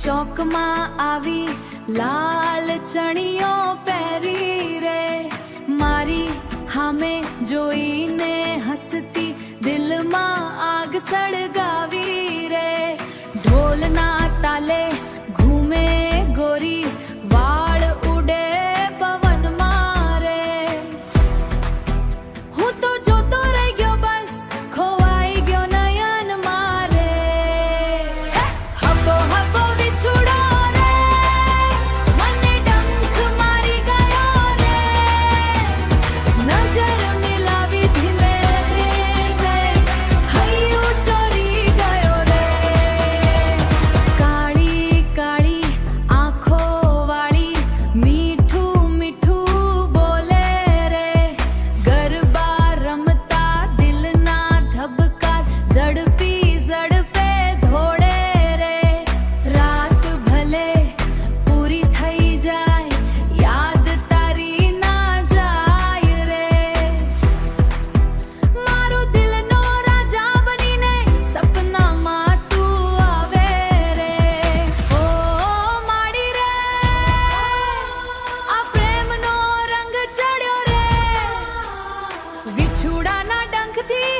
ચોકમાં આવી લાલ ચણિયો પહેરી રે, મારી હામે જોઈને હસતી દિલમાં આગ સળગાવી રે. ઢોલના તાલે ઘૂમે ગોરી, વાળ ઉડે પવનમાં રે. હું તો જોતો રહી ગયો, બસ ખોવાઈ ગયો નયન મારે. હબો હબો વિછુડો રે, મને ડંખ મારી ગયો રે. નજર મિલાવી ધીમે ધીમે, હૈયું ચોરી ગયો રે. કાળી કાળી આંખો વાળી, મીઠું મીઠું બોલે રે. ગરબા રમતા દિલના ધબકાર ઝડપી ઝડપે ધોડે રે. રાત ભલે પૂરી થઈ જાય, યાદ તારી ના જાય રે. મારો દિલનો રાજા બનીને સપનામાં તું આવે રે. ઓ માડી રે, આ પ્રેમનો રંગ ચડ્યો રે. વિછુડાના ડંખથી